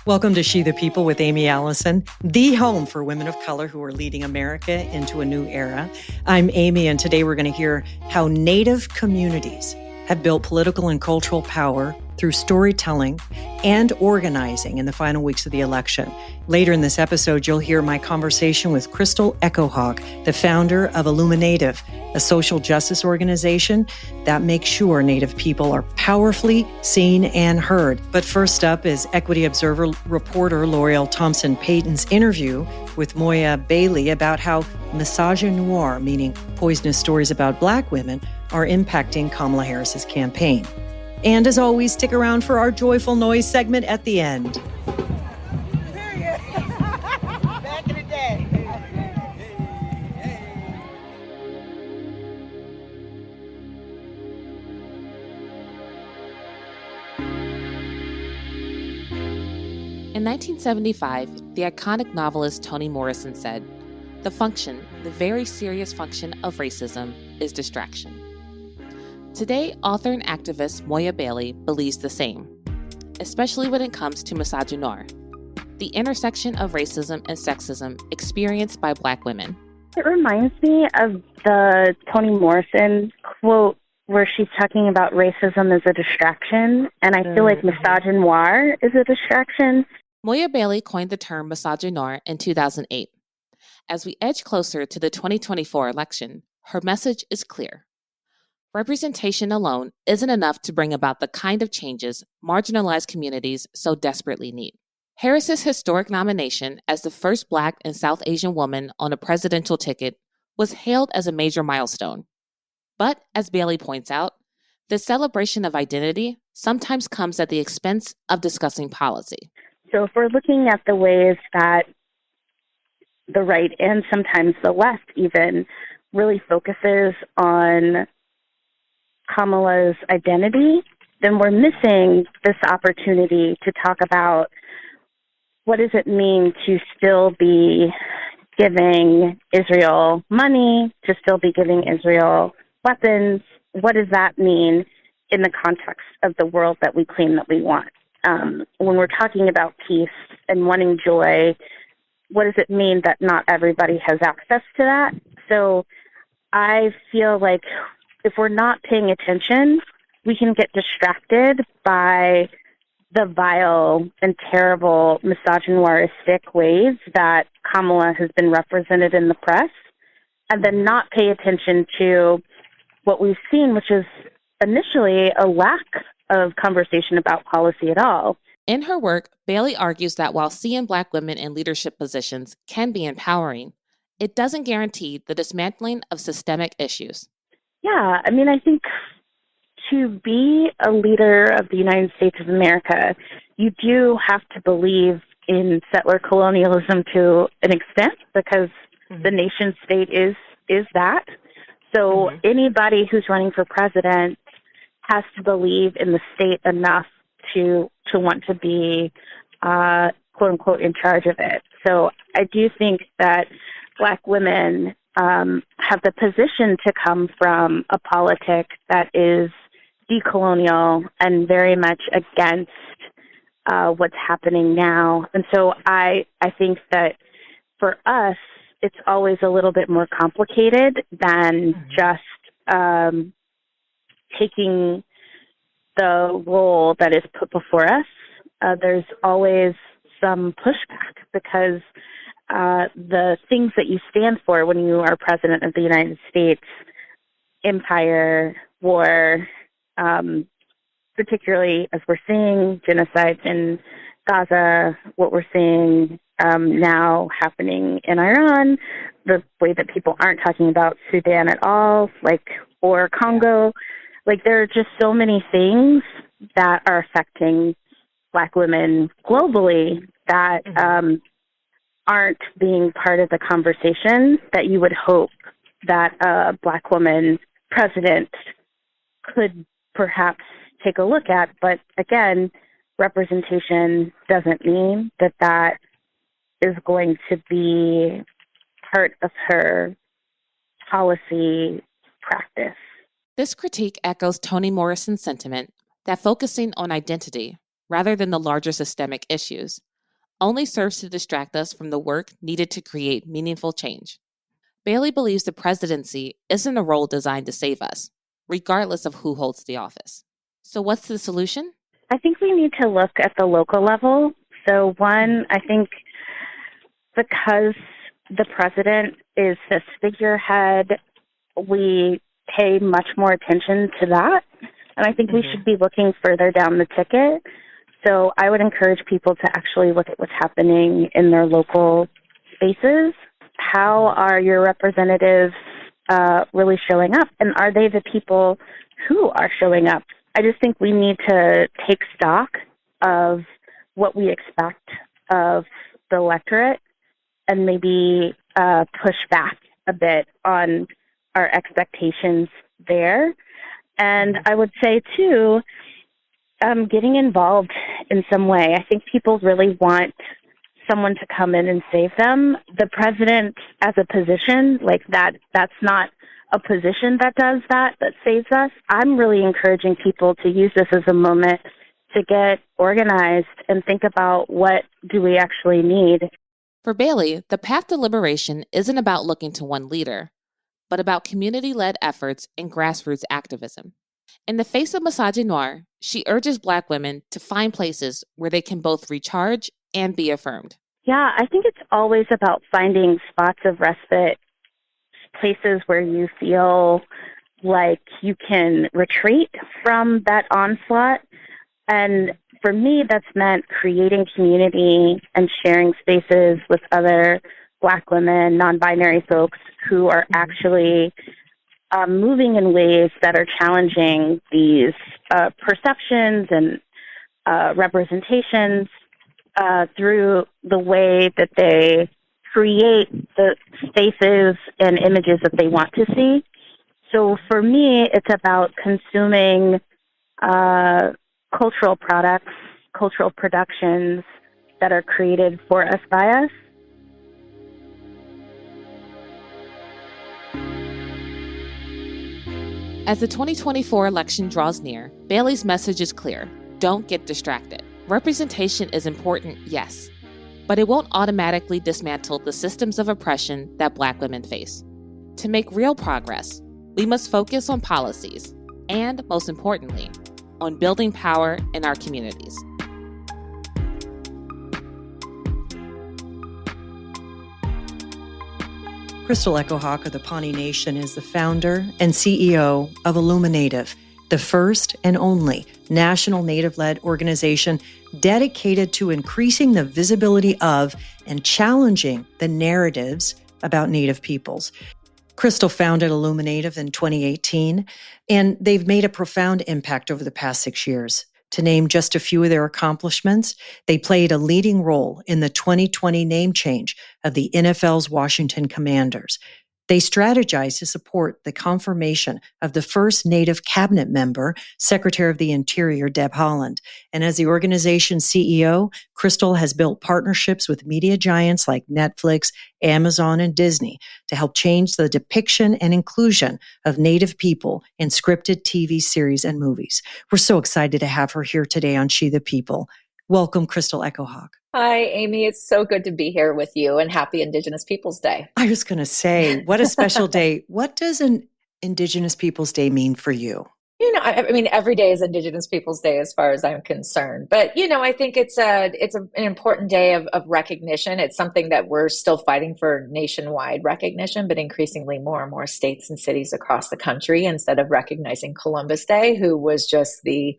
Welcome to She the People with Aimee Allison, the home for women of color who are leading America into a new era. I'm Aimee, and today we're going to hear how Native communities have built political and cultural power through storytelling and organizing in the final weeks of the election. Later in this episode, you'll hear my conversation with Crystal Echohawk, the founder of IllumiNative, a social justice organization that makes sure Native people are powerfully seen and heard. But first up is Equity Observer reporter L'Oreal Thompson Payton's interview with Moya Bailey about how misogynoir, meaning poisonous stories about Black women, are impacting Kamala Harris's campaign. And as always, stick around for our joyful noise segment at the end. Back in the day. In 1975, the iconic novelist Toni Morrison said, "The function, the very serious function of racism, is distraction." Today, author and activist Moya Bailey believes the same, especially when it comes to misogynoir, the intersection of racism and sexism experienced by Black women. It reminds me of the Toni Morrison quote where she's talking about racism as a distraction, and I feel like misogynoir is a distraction. Moya Bailey coined the term misogynoir in 2008. As we edge closer to the 2024 election, her message is clear. Representation alone isn't enough to bring about the kind of changes marginalized communities so desperately need. Harris's historic nomination as the first Black and South Asian woman on a presidential ticket was hailed as a major milestone. But, as Bailey points out, the celebration of identity sometimes comes at the expense of discussing policy. So if we're looking at the ways that the right and sometimes the left even really focuses on Kamala's identity, then we're missing this opportunity to talk about what does it mean to still be giving Israel money, to still be giving Israel weapons. What does that mean in the context of the world that we claim that we want? When we're talking about peace and wanting joy, what does it mean that not everybody has access to that? So I feel like if we're not paying attention, we can get distracted by the vile and terrible misogynoiristic ways that Kamala has been represented in the press, and then not pay attention to what we've seen, which is initially a lack of conversation about policy at all. In her work, Bailey argues that while seeing Black women in leadership positions can be empowering, it doesn't guarantee the dismantling of systemic issues. Yeah, I mean, I think to be a leader of the United States of America, you do have to believe in settler colonialism to an extent, because the nation state is that. So anybody who's running for president has to believe in the state enough to want to be, quote unquote, in charge of it. So I do think that Black women have the position to come from a politic that is decolonial and very much against what's happening now. And so I think that for us, it's always a little bit more complicated than just taking the role that is put before us. There's always some pushback because the things that you stand for when you are president of the United States, empire, war, particularly as we're seeing genocides in Gaza, what we're seeing now happening in Iran, the way that people aren't talking about Sudan at all, or Congo. There are just so many things that are affecting Black women globally that aren't being part of the conversation that you would hope that a Black woman president could perhaps take a look at. But again, representation doesn't mean that that is going to be part of her policy practice. This critique echoes Toni Morrison's sentiment that focusing on identity rather than the larger systemic issues only serves to distract us from the work needed to create meaningful change. Bailey believes the presidency isn't a role designed to save us, regardless of who holds the office. So what's the solution? I think we need to look at the local level. So one, I think because the president is this figurehead, we pay much more attention to that. And I think we should be looking further down the ticket. So I would encourage people to actually look at what's happening in their local spaces. How are your representatives really showing up? And are they the people who are showing up? I just think we need to take stock of what we expect of the electorate and maybe push back a bit on our expectations there. And I would say, too, getting involved in some way. I think people really want someone to come in and save them. The president as a position, like that's not a position that does that saves us. I'm really encouraging people to use this as a moment to get organized and think about what do we actually need. For Bailey, the path to liberation isn't about looking to one leader, but about community-led efforts and grassroots activism. In the face of misogynoir, she urges Black women to find places where they can both recharge and be affirmed. Yeah, I think it's always about finding spots of respite, places where you feel like you can retreat from that onslaught. And for me, that's meant creating community and sharing spaces with other Black women, non-binary folks who are actually moving in ways that are challenging these perceptions and representations through the way that they create the spaces and images that they want to see. So for me, it's about consuming cultural products, cultural productions that are created for us by us. As the 2024 election draws near, Bailey's message is clear. Don't get distracted. Representation is important, yes, but it won't automatically dismantle the systems of oppression that Black women face. To make real progress, we must focus on policies and, most importantly, on building power in our communities. Crystal Echohawk of the Pawnee Nation is the founder and CEO of IllumiNative, the first and only national Native-led organization dedicated to increasing the visibility of and challenging the narratives about Native peoples. Crystal founded IllumiNative in 2018, and they've made a profound impact over the past 6 years. To name just a few of their accomplishments, they played a leading role in the 2020 name change of the NFL's Washington Commanders. They strategized to support the confirmation of the first Native cabinet member, Secretary of the Interior, Deb Haaland. And as the organization's CEO, Crystal has built partnerships with media giants like Netflix, Amazon, and Disney to help change the depiction and inclusion of Native people in scripted TV series and movies. We're so excited to have her here today on She the People. Welcome, Crystal Echohawk. Hi, Aimee. It's so good to be here with you, and happy Indigenous Peoples Day. I was going to say, what a special day. What does an Indigenous Peoples Day mean for you? You know, I mean, every day is Indigenous Peoples Day as far as I'm concerned. But, you know, I think it's an important day of recognition. It's something that we're still fighting for nationwide recognition, but increasingly more and more states and cities across the country, instead of recognizing Columbus Day, who was just the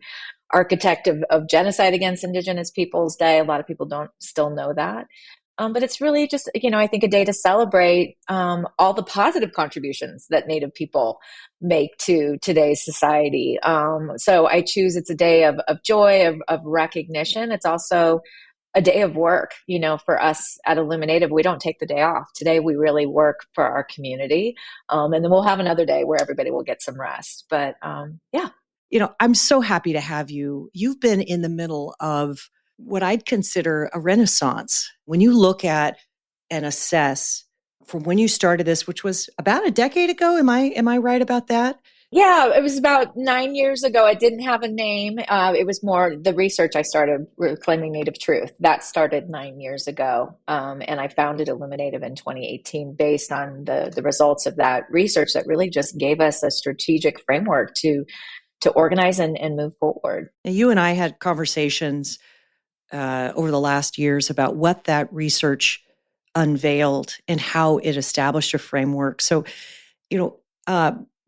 architect of genocide against Indigenous Peoples Day. A lot of people don't still know that. But it's really just, you know, I think a day to celebrate all the positive contributions that Native people make to today's society. So I choose it's a day of joy, of recognition. It's also a day of work. You know, for us at IllumiNative, we don't take the day off. Today, we really work for our community. And then we'll have another day where everybody will get some rest. But yeah. You know, I'm so happy to have you. You've been in the middle of what I'd consider a renaissance. When you look at and assess from when you started this, which was about a decade ago, am I right about that? Yeah, it was about 9 years ago. I didn't have a name. It was more the research I started reclaiming Native truth. That started 9 years ago. And I founded IllumiNative in 2018 based on the results of that research that really just gave us a strategic framework to organize and move forward. Now, you and I had conversations over the last years about what that research unveiled and how it established a framework. So,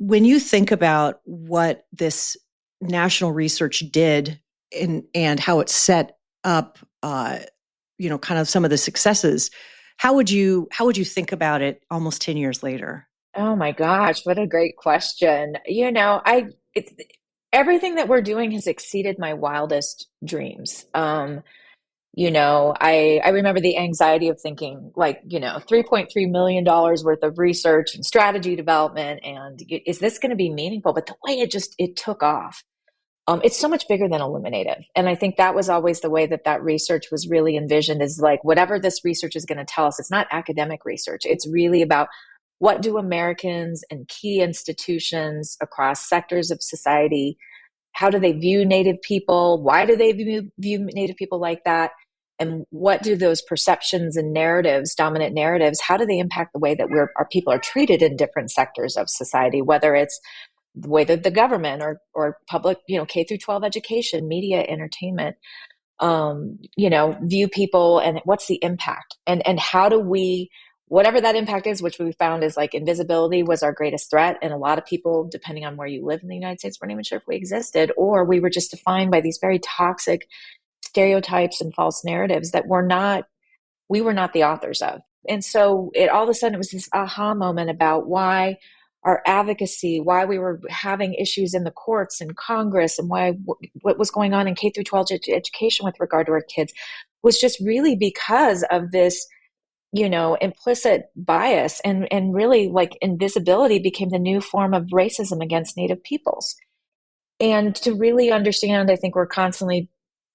when you think about what this national research did and how it set up, kind of some of the successes, how would you think about it almost 10 years later? Oh my gosh, what a great question. Everything that we're doing has exceeded my wildest dreams. I remember the anxiety of thinking like, $3.3 million worth of research and strategy development. And is this going to be meaningful? But the way it took off, it's so much bigger than IllumiNative. And I think that was always the way that research was really envisioned, is like, whatever this research is going to tell us, it's not academic research. It's really about what do Americans and key institutions across sectors of society, how do they view Native people? Why do they view Native people like that? And what do those perceptions and narratives, dominant narratives, how do they impact the way that our people are treated in different sectors of society, whether it's the way that the government or public, K through 12 education, media, entertainment, view people, and what's the impact? And how do we, whatever that impact is, which we found is like invisibility was our greatest threat. And a lot of people, depending on where you live in the United States, weren't even sure if we existed, or we were just defined by these very toxic stereotypes and false narratives that we were not the authors of. And so all of a sudden it was this aha moment about why our advocacy, why we were having issues in the courts and Congress, and what was going on in K through 12 education with regard to our kids was just really because of this, implicit bias, and really like invisibility became the new form of racism against Native peoples. And to really understand, I think we're constantly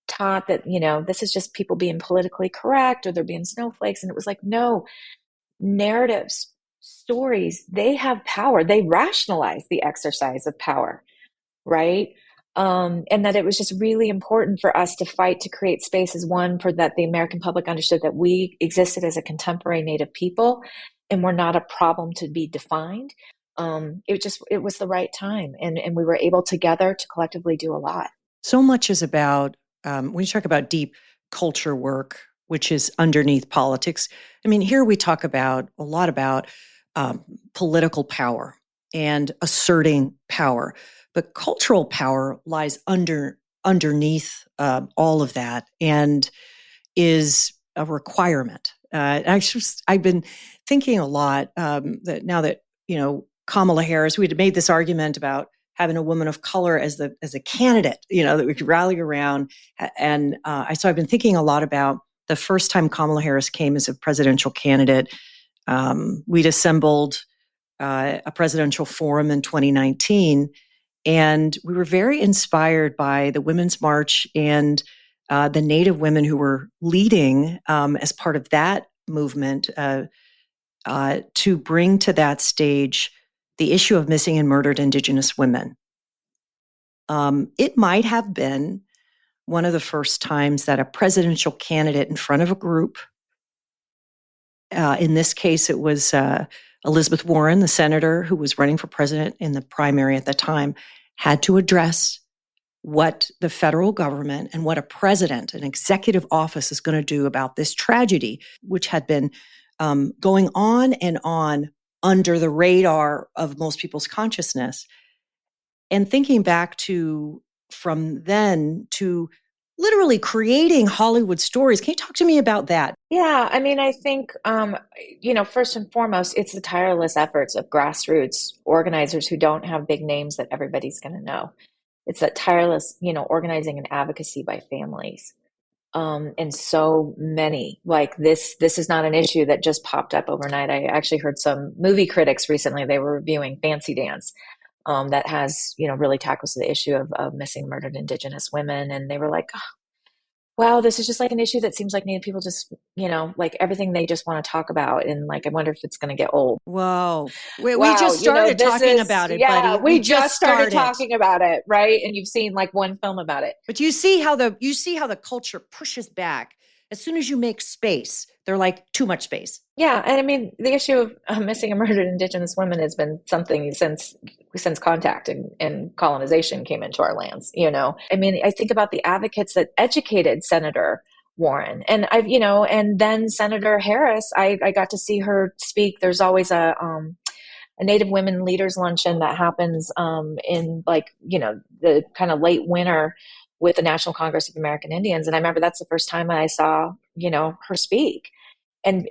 taught that, this is just people being politically correct or they're being snowflakes. And it was like, no, narratives, stories, they have power. They rationalize the exercise of power, right? And that it was just really important for us to fight to create spaces, one, for that the American public understood that we existed as a contemporary Native people and we're not a problem to be defined. It was the right time. And we were able together to collectively do a lot. So much is about, when you talk about deep culture work, which is underneath politics, I mean, here we talk a lot about political power and asserting power, but cultural power lies underneath all of that and is a requirement. I've been thinking a lot that now that, Kamala Harris, we had made this argument about having a woman of color as a candidate, that we could rally around. And so I've been thinking a lot about the first time Kamala Harris came as a presidential candidate. We'd assembled a presidential forum in 2019, and we were very inspired by the Women's March and the Native women who were leading as part of that movement to bring to that stage the issue of missing and murdered Indigenous women. It might have been one of the first times that a presidential candidate in front of a group, in this case, it was Elizabeth Warren, the senator who was running for president in the primary at the time, had to address what the federal government and what a president, an executive office, is going to do about this tragedy, which had been going on and on under the radar of most people's consciousness. And thinking back from then to literally creating Hollywood stories. Can you talk to me about that? Yeah, I mean, I think, first and foremost, it's the tireless efforts of grassroots organizers who don't have big names that everybody's going to know. It's that tireless, organizing and advocacy by families. And so many, like this is not an issue that just popped up overnight. I actually heard some movie critics recently, they were reviewing Fancy Dance, that has, really tackles the issue of missing murdered Indigenous women. And they were like, wow, this is just like an issue that seems like Native people just, like everything they just want to talk about. And like, I wonder if it's going to get old. Whoa. We Wow, just started talking about it, buddy. Yeah, we just started talking about it, right? And you've seen like one film about it. But you see how the culture pushes back. As soon as you make space, they're like, too much space. Yeah. And I mean, the issue of missing and murdered Indigenous women has been something since contact and colonization came into our lands, I mean, I think about the advocates that educated Senator Warren and and then Senator Harris, I got to see her speak. There's always a Native Women Leaders Luncheon that happens in the kind of late winter with the National Congress of American Indians. And I remember that's the first time I saw, her speak. And,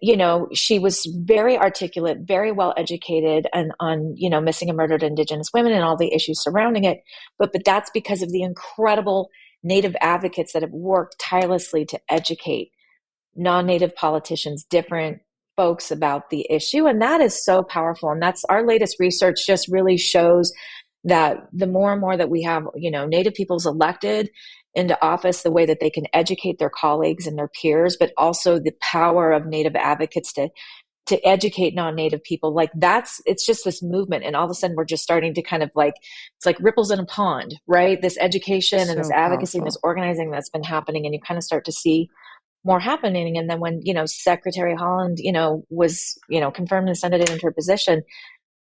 she was very articulate, very well educated and on, missing and murdered Indigenous women and all the issues surrounding it. But that's because of the incredible Native advocates that have worked tirelessly to educate non-Native politicians, different folks about the issue. And that is so powerful. And that's our latest research just really shows that the more and more that we have, Native peoples elected into office, the way that they can educate their colleagues and their peers, but also the power of Native advocates to educate non-Native people, like it's just this movement. And all of a sudden we're just starting to kind of it's like ripples in a pond, right? This education and this advocacy and this organizing that's been happening. And you kind of start to see more happening. And then when, Secretary Holland, was, confirmed and ascended into her position,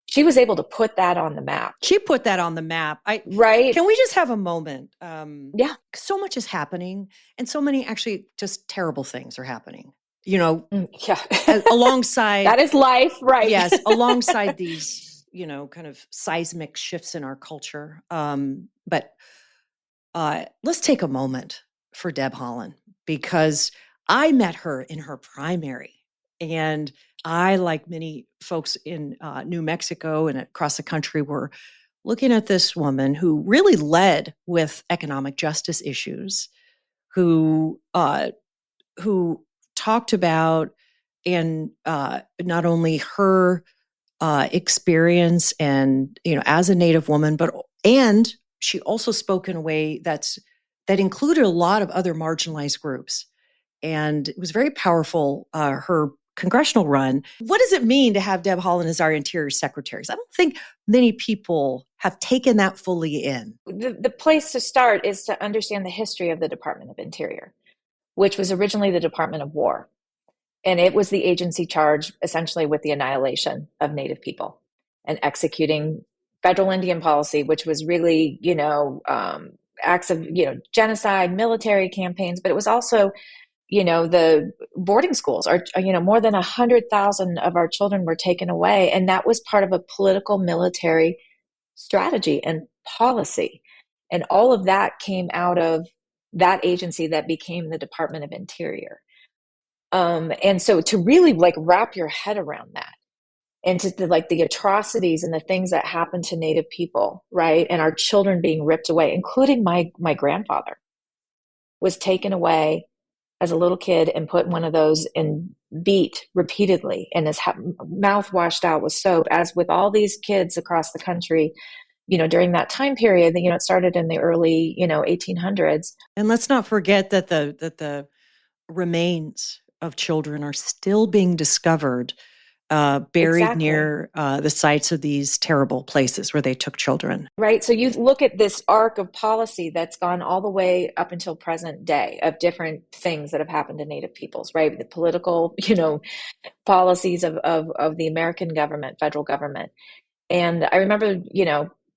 she was able to put that on the map. She put that on the map. Right. Can we just have a moment? Yeah. So much is happening and so many actually just terrible things are happening, Yeah. alongside. That is life. Right. Yes. Alongside these, kind of seismic shifts in our culture. But let's take a moment for Deb Haaland, because I met her in her primary, and I, like many folks in New Mexico and across the country, were looking at this woman who really led with economic justice issues, who talked about and not only her experience and as a Native woman, and she also spoke in a way that included a lot of other marginalized groups, and it was very powerful. Her congressional run. What does it mean to have Deb Haaland as our Interior Secretary? I don't think many people have taken that fully in. The place to start is to understand the history of the Department of Interior, which was originally the Department of War. And it was the agency charged essentially with the annihilation of Native people and executing federal Indian policy, which was really, acts of, genocide, military campaigns, but it was also the boarding schools are, more than 100,000 of our children were taken away. And that was part of a political military strategy and policy. And all of that came out of that agency that became the Department of Interior. And so to really wrap your head around that and to the atrocities and the things that happened to Native people, right? And our children being ripped away, including my grandfather was taken away as a little kid and put in one of those and beat repeatedly, and his mouth washed out with soap, as with all these kids across the country, during that time period. It started in the early, 1800s. And let's not forget that the remains of children are still being discovered, buried near the sites of these terrible places where they took children. Right. So you look at this arc of policy that's gone all the way up until present day of different things that have happened to Native peoples, right? The political, policies of the American government, federal government. And I remember,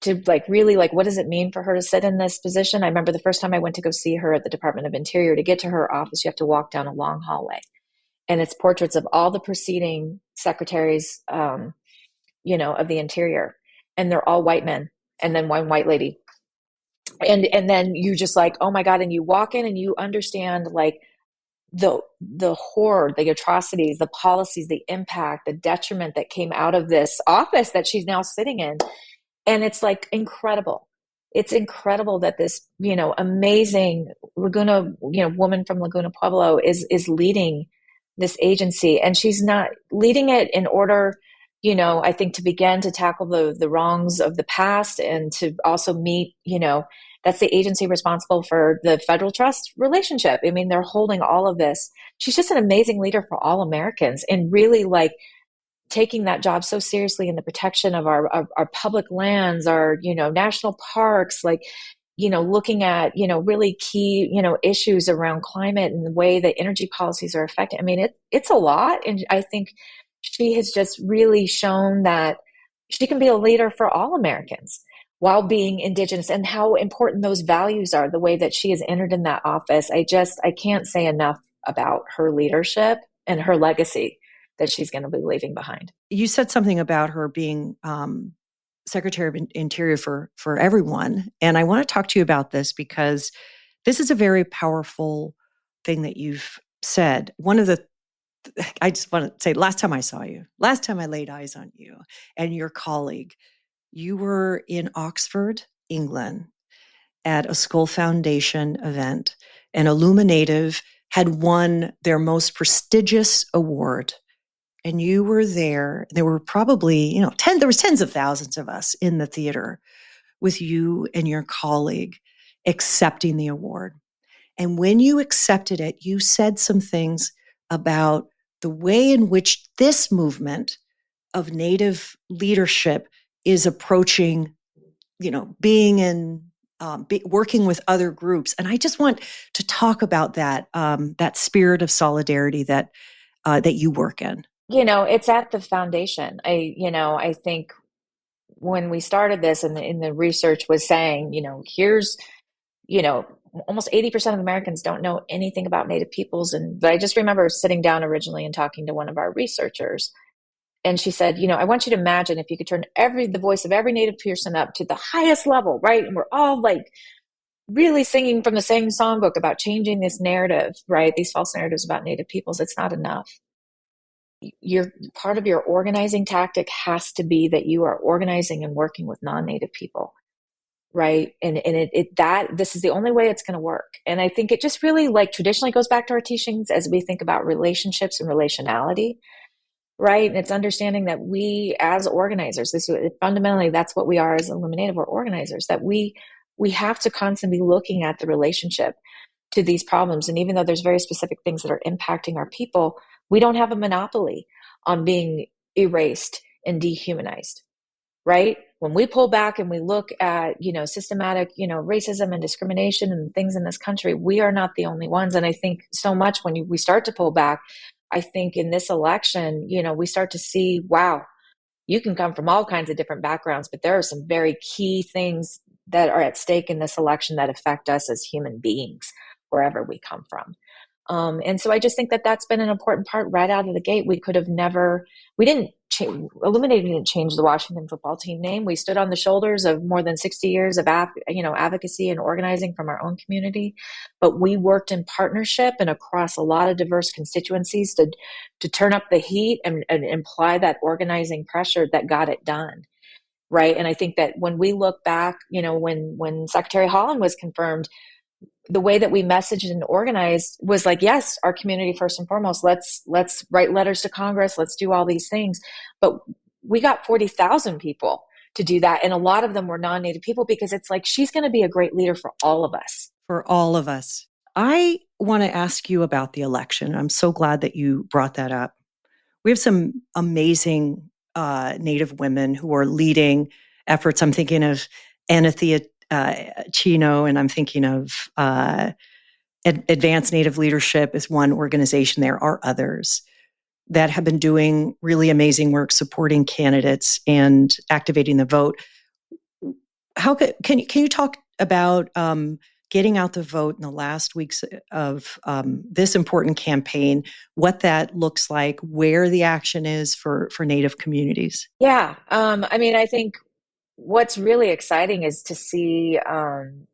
to really what does it mean for her to sit in this position? I remember the first time I went to go see her at the Department of Interior. To get to her office, you have to walk down a long hallway. And it's portraits of all the preceding secretaries, of the Interior. And they're all white men. And then one white lady. And then you just oh my God. And you walk in and you understand the horror, the atrocities, the policies, the impact, the detriment that came out of this office that she's now sitting in. And it's incredible. It's incredible that this, amazing Laguna, woman from Laguna Pueblo is leading this agency. And she's not leading it in order, I think to begin to tackle the wrongs of the past and to also meet, that's the agency responsible for the federal trust relationship. I mean, they're holding all of this. She's just an amazing leader for all Americans, and really like taking that job so seriously in the protection of our public lands, our, national parks, like, looking at, really key, issues around climate and the way that energy policies are affected. I mean, it's a lot. And I think she has just really shown that she can be a leader for all Americans while being Indigenous, and how important those values are, the way that she has entered in that office. I can't say enough about her leadership and her legacy that she's going to be leaving behind. You said something about her being Secretary of Interior for everyone. And I want to talk to you about this because this is a very powerful thing that you've said. I just want to say, last time I laid eyes on you and your colleague, you were in Oxford, England, at a Skull Foundation event, and IllumiNative had won their most prestigious award. And you were there. There were probably, there was tens of thousands of us in the theater with you and your colleague accepting the award. And when you accepted it, you said some things about the way in which this movement of Native leadership is approaching, being in, working with other groups. And I just want to talk about that, that spirit of solidarity that you work in. It's at the foundation. I think when we started this and the research was saying, here's, almost 80% of Americans don't know anything about Native peoples. But I just remember sitting down originally and talking to one of our researchers. And she said, I want you to imagine if you could turn the voice of every Native person up to the highest level, right? And we're all like really singing from the same songbook about changing this narrative, right? These false narratives about Native peoples. It's not enough. Part of your organizing tactic has to be that you are organizing and working with non-Native people, right? And this is the only way it's going to work. And I think it just really traditionally goes back to our teachings as we think about relationships and relationality, right? And it's understanding that we as organizers, fundamentally that's what we are as IllumiNative, we're organizers, that we have to constantly be looking at the relationship to these problems. And even though there's very specific things that are impacting our people, we don't have a monopoly on being erased and dehumanized, right? When we pull back and we look at, systematic, racism and discrimination and things in this country, we are not the only ones. And I think so much when we start to pull back, I think in this election, we start to see, wow, you can come from all kinds of different backgrounds, but there are some very key things that are at stake in this election that affect us as human beings, wherever we come from. And so I just think that that's been an important part right out of the gate. IllumiNative didn't change the Washington football team name. We stood on the shoulders of more than 60 years of advocacy and organizing from our own community, but we worked in partnership and across a lot of diverse constituencies to turn up the heat and apply that organizing pressure that got it done. Right. And I think that when we look back, when Secretary Holland was confirmed, the way that we messaged and organized was yes, our community first and foremost, let's write letters to Congress, let's do all these things. But we got 40,000 people to do that. And a lot of them were non-Native people, because it's she's going to be a great leader for all of us. For all of us. I want to ask you about the election. I'm so glad that you brought that up. We have some amazing Native women who are leading efforts. I'm thinking of Anthea Chino, and I'm thinking of Advanced Native Leadership is one organization. There are others that have been doing really amazing work supporting candidates and activating the vote. How can you talk about getting out the vote in the last weeks of this important campaign, what that looks like, where the action is for Native communities? Yeah. I think what's really exciting is to see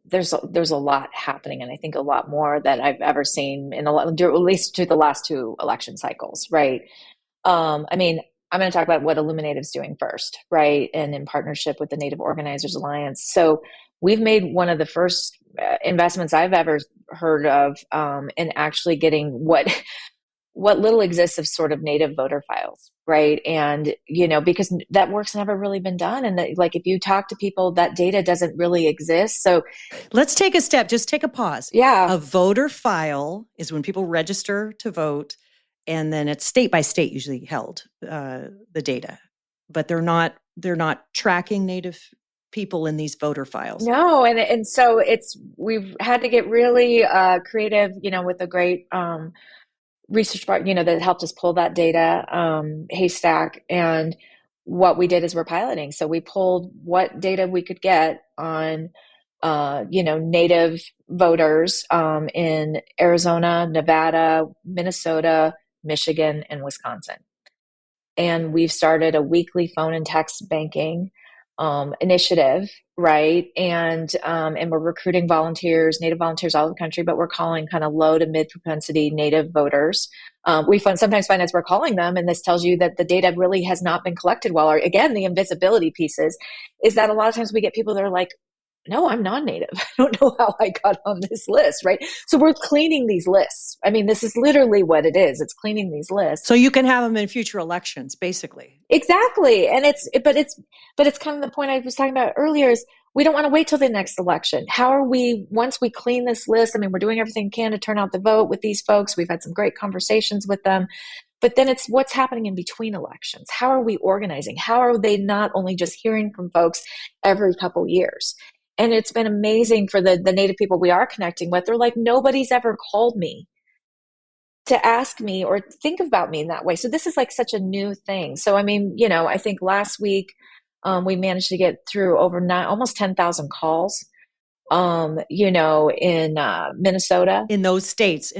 there's a lot happening, and I think a lot more that I've ever seen at least to the last two election cycles, right? I'm going to talk about what IllumiNative's doing first, right? And in partnership with the Native Organizers Alliance. So we've made one of the first investments I've ever heard of in actually getting what what little exists of sort of Native voter files, right? And, because that work's never really been done. And like, if you talk to people, that data doesn't really exist. So let's take a step, just take a pause. Yeah. A voter file is when people register to vote, and then it's state by state usually held, the data, but they're not tracking Native people in these voter files. No. And so we've had to get really creative, with a great research part, that helped us pull that data, Haystack. And what we did is we're piloting. So we pulled what data we could get on, Native voters in Arizona, Nevada, Minnesota, Michigan, and Wisconsin. And we've started a weekly phone and text banking initiative, right? And we're recruiting volunteers, Native volunteers all over the country, but we're calling kind of low to mid propensity Native voters. We sometimes find as we're calling them, and this tells you that the data really has not been collected well. Or again, the invisibility pieces is that a lot of times we get people that are like, no, I'm non-Native. I don't know how I got on this list, right? So we're cleaning these lists. I mean, this is literally what it is. It's cleaning these lists. So you can have them in future elections, basically. Exactly. And but it's kind of the point I was talking about earlier is we don't want to wait till the next election. How are we, once we clean this list, I mean, we're doing everything we can to turn out the vote with these folks. We've had some great conversations with them. But then it's what's happening in between elections. How are we organizing? How are they not only just hearing from folks every couple years? And it's been amazing for the Native people we are connecting with. They're like, nobody's ever called me to ask me or think about me in that way. So this is like such a new thing. So, I mean, I think last week we managed to get through almost 10,000 calls, in Minnesota. In those states,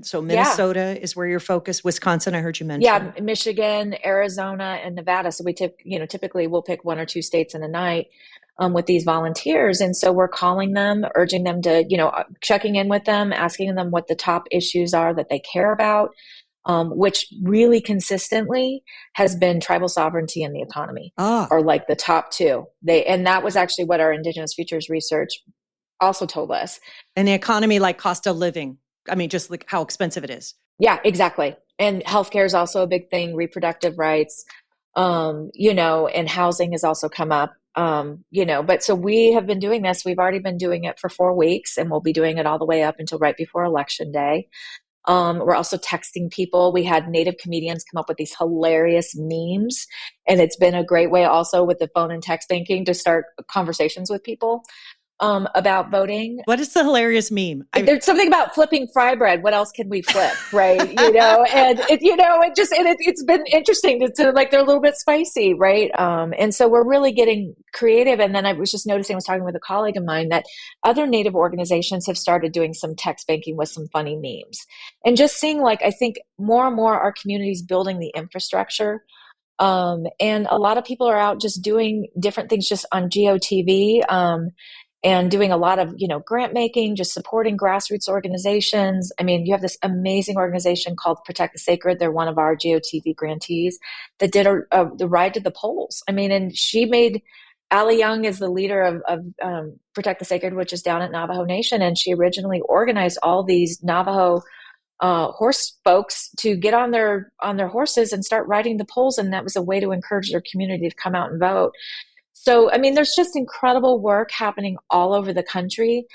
so Minnesota is where you're focused. Wisconsin, I heard you mention. Yeah, Michigan, Arizona, and Nevada. So we typically we'll pick one or two states in a night with these volunteers. And so we're calling them, urging them to, checking in with them, asking them what the top issues are that they care about, which really consistently has been tribal sovereignty and the economy are like the top two. And that was actually what our Indigenous Futures research also told us. And the economy, like cost of living. I mean, just like how expensive it is. Yeah, exactly. And healthcare is also a big thing, reproductive rights, and housing has also come up. But so we have been doing this. We've already been doing it for 4 weeks, and we'll be doing it all the way up until right before Election Day. We're also texting people. We had Native comedians come up with these hilarious memes, and it's been a great way also with the phone and text banking to start conversations with people about voting. What is the hilarious meme? There's something about flipping fry bread. What else can we flip, right? And it's been interesting to like, they're a little bit spicy, right? And so we're really getting creative. And then I was just noticing, I was talking with a colleague of mine that other Native organizations have started doing some text banking with some funny memes, and just seeing like, I think more and more our communities building the infrastructure. And a lot of people are out just doing different things just on GOTV, and doing a lot of, grant making, just supporting grassroots organizations. I mean, you have this amazing organization called Protect the Sacred. They're one of our GOTV grantees that did the ride to the polls. I mean, and she made, Allie Young is the leader of Protect the Sacred, which is down at Navajo Nation. And she originally organized all these Navajo horse folks to get on their horses and start riding the polls. And that was a way to encourage their community to come out and vote. So, I mean, there's just incredible work happening all over the country.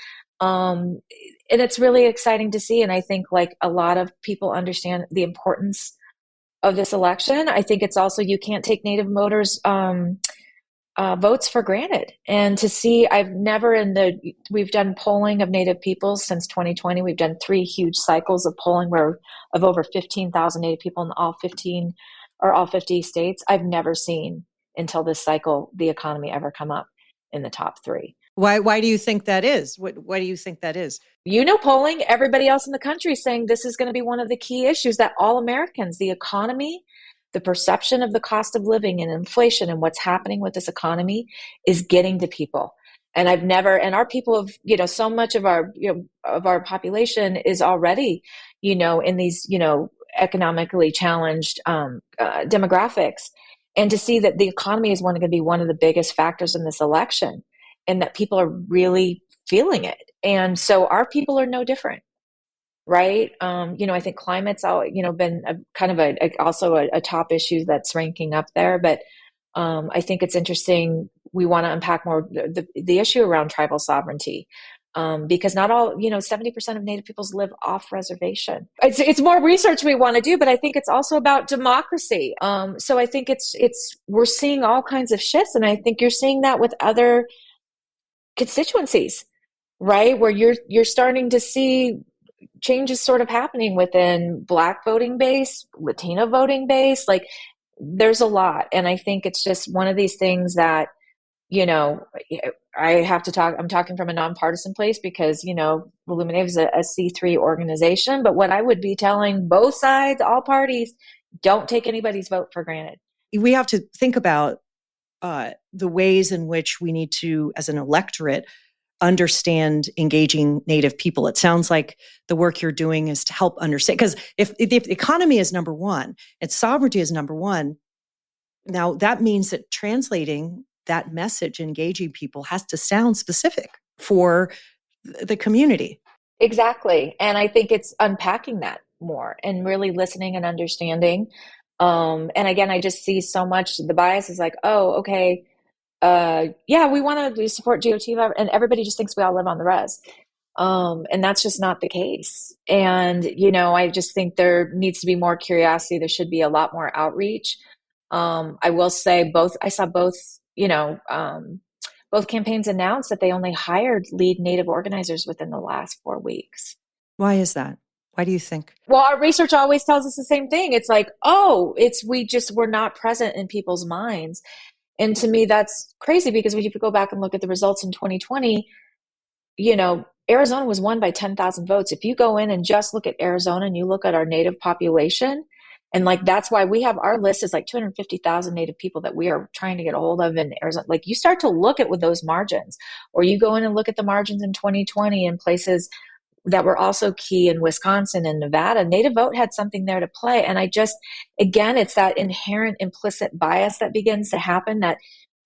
And it's really exciting to see. And I think like a lot of people understand the importance of this election. I think it's also, you can't take Native voters' votes for granted. And to see, we've done polling of Native peoples since 2020. We've done 3 huge cycles of polling of over 15,000 Native people in all 50 states. I've never seen until this cycle, the economy ever come up in the top 3. Why do you think that is? Why do you think that is? Polling, everybody else in the country is saying this is going to be one of the key issues that all Americans, the economy, the perception of the cost of living and inflation and what's happening with this economy is getting to people. And our people have, so much of our population is already, in these, economically challenged demographics. And to see that the economy is going to be one of the biggest factors in this election, and that people are really feeling it. And so our people are no different. right? I think climate's been also a top issue that's ranking up there. But I think it's interesting. We want to unpack more the issue around tribal sovereignty. Because not all, 70% of Native peoples live off reservation. It's more research we want to do, but I think it's also about democracy. So I think we're seeing all kinds of shifts, and I think you're seeing that with other constituencies, right? Where you're starting to see changes sort of happening within Black voting base, Latino voting base. Like, there's a lot. And I think it's just one of these things that, I have to talk, I'm talking from a nonpartisan place because, IllumiNative is a C3 organization. But what I would be telling both sides, all parties, don't take anybody's vote for granted. We have to think about the ways in which we need to, as an electorate, understand engaging Native people. It sounds like the work you're doing is to help understand, because if the economy is number one and sovereignty is number one, now that means that translating that message, engaging people, has to sound specific for the community. Exactly. And I think it's unpacking that more and really listening and understanding. And again, I just see so much, the bias is like, oh, okay, we want to support GOTV, and everybody just thinks we all live on the res. And that's just not the case. And, I just think there needs to be more curiosity. There should be a lot more outreach. I will say I saw both campaigns announced that they only hired lead Native organizers within the last 4 weeks. Why is that? Why do you think? Well, our research always tells us the same thing. It's like, we're not present in people's minds. And to me, that's crazy, because if you go back and look at the results in 2020, Arizona was won by 10,000 votes. If you go in and just look at Arizona and you look at our Native population, and that's why we have our list is 250,000 Native people that we are trying to get a hold of in Arizona. You start to look at with those margins, or you go in and look at the margins in 2020 in places that were also key in Wisconsin and Nevada. Native vote had something there to play. And again, it's that inherent implicit bias that begins to happen, that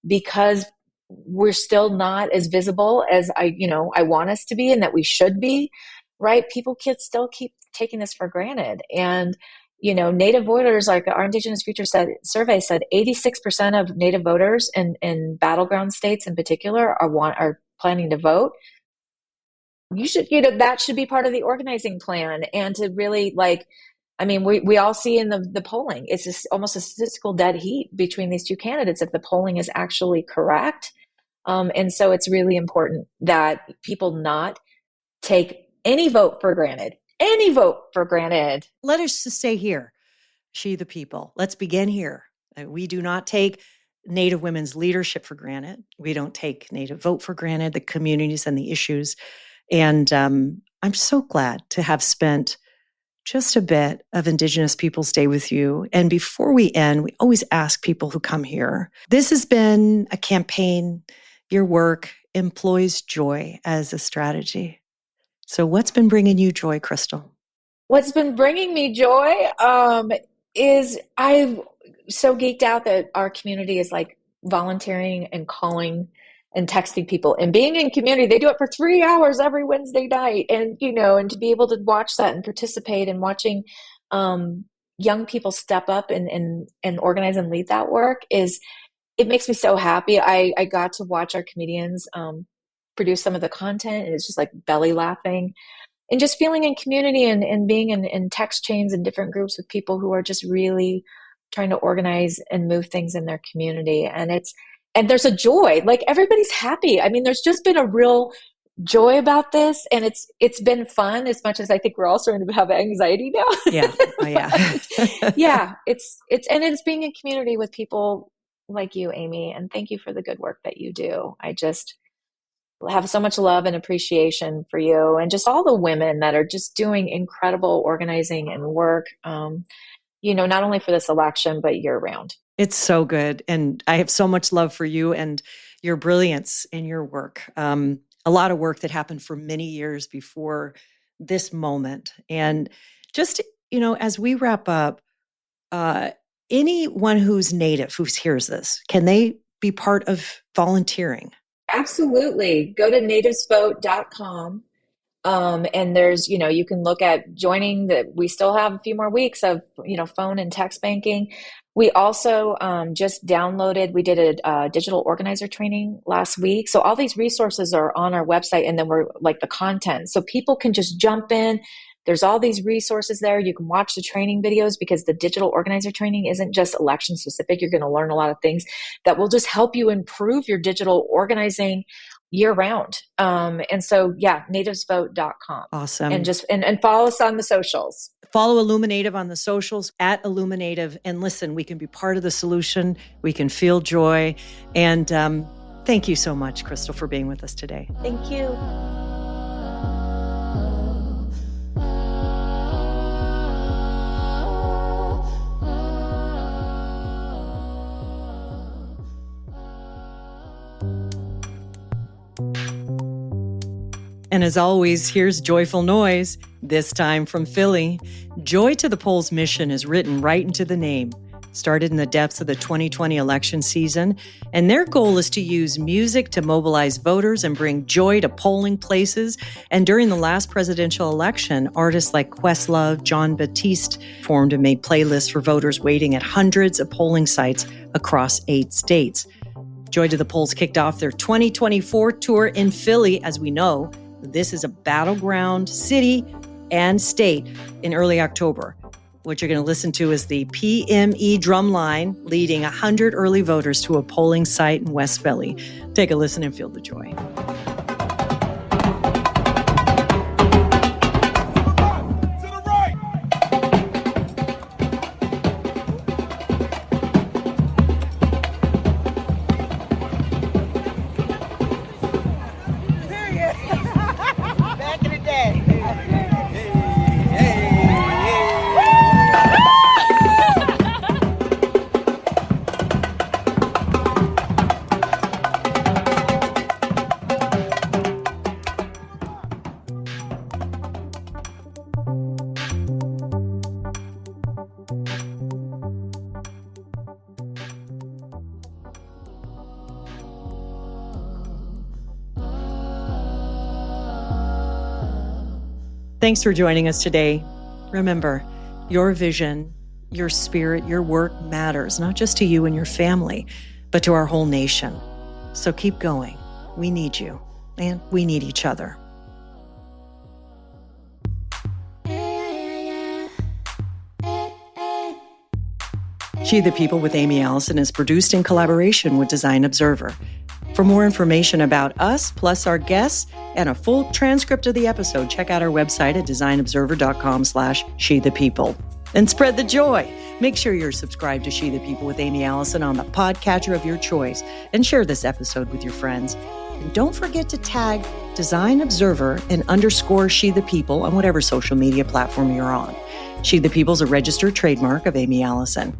because we're still not as visible as I want us to be, and that we should be, right? People still keep taking this for granted. And, Native voters, like our Indigenous Futures survey said, 86% of Native voters in battleground states in particular are planning to vote. You should, that should be part of the organizing plan, and to really we all see in the polling, it's just almost a statistical dead heat between these two candidates if the polling is actually correct. And so it's really important that people not take any vote for granted. Let us just stay here. She, the people. Let's begin here. We do not take Native women's leadership for granted. We don't take Native vote for granted, the communities and the issues. And I'm so glad to have spent just a bit of Indigenous Peoples Day with you. And before we end, we always ask people who come here. This has been a campaign. Your work employs joy as a strategy. So what's been bringing you joy, Crystal? What's been bringing me joy is I'm so geeked out that our community is volunteering and calling and texting people and being in community. They do it for 3 hours every Wednesday night. And, and to be able to watch that and participate in watching young people step up and organize and lead that work it makes me so happy. I got to watch our comedians produce some of the content, and it's just belly laughing and just feeling in community and being in text chains and different groups with people who are just really trying to organize and move things in their community. And there's a joy, everybody's happy. There's just been a real joy about this, and it's been fun, as much as I think we're all starting to have anxiety now. Yeah. Oh, yeah. Yeah. It's being in community with people like you, Aimee, and thank you for the good work that you do. I just have so much love and appreciation for you, and just all the women that are just doing incredible organizing and work, not only for this election, but year round. It's so good. And I have so much love for you and your brilliance in your work. A lot of work that happened for many years before this moment. And just, as we wrap up, anyone who's Native, who hears this, can they be part of volunteering? Absolutely. Go to nativesvote.com And there's, you can look at joining we still have a few more weeks of, phone and text banking. We also just we did a digital organizer training last week. So all these resources are on our website, and then we're like the content. So people can just jump in. There's all these resources there. You can watch the training videos, because the digital organizer training isn't just election specific. You're going to learn a lot of things that will just help you improve your digital organizing year round. And so, nativesvote.com. Awesome. And follow us on the socials. Follow IllumiNative on the socials at IllumiNative. And listen, we can be part of the solution. We can feel joy. And thank you so much, Crystal, for being with us today. Thank you. And as always, here's joyful noise, this time from Philly. Joy to the Polls mission is written right into the name. Started in the depths of the 2020 election season, and their goal is to use music to mobilize voters and bring joy to polling places. And during the last presidential election, artists like Questlove, John Batiste formed and made playlists for voters waiting at hundreds of polling sites across 8 states. Joy to the Polls kicked off their 2024 tour in Philly. As we know, this is a battleground city and state in early October. What you're going to listen to is the PME drumline leading 100 early voters to a polling site in West Philly. Take a listen and feel the joy. Back in the day. Thanks for joining us today. Remember, your vision, your spirit, your work matters, not just to you and your family, but to our whole nation. So keep going. We need you, and we need each other. She the People with Aimee Allison is produced in collaboration with Design Observer. For more information about us, plus our guests, and a full transcript of the episode, check out our website at designobserver.com/shethepeople. And spread the joy. Make sure you're subscribed to She the People with Aimee Allison on the podcatcher of your choice, and share this episode with your friends. And don't forget to tag Design Observer and _She the People on whatever social media platform you're on. She the People is a registered trademark of Aimee Allison.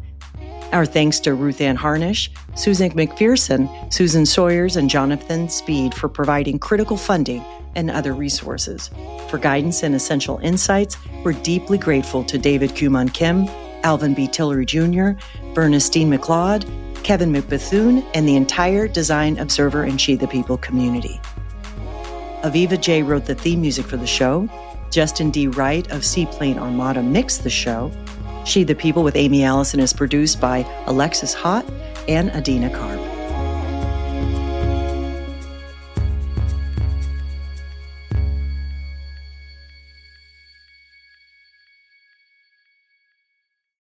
Our thanks to Ruth Ann Harnish, Susan McPherson, Susan Sawyers, and Jonathan Speed for providing critical funding and other resources. For guidance and essential insights, we're deeply grateful to David Kuman Kim, Alvin B. Tillery Jr., Bernestine McLeod, Kevin McBethune, and the entire Design Observer and She the People community. Aviva J. wrote the theme music for the show. Justin D. Wright of Seaplane Armada mixed the show. She the People with Aimee Allison is produced by Alexis Hott and Adina Karp.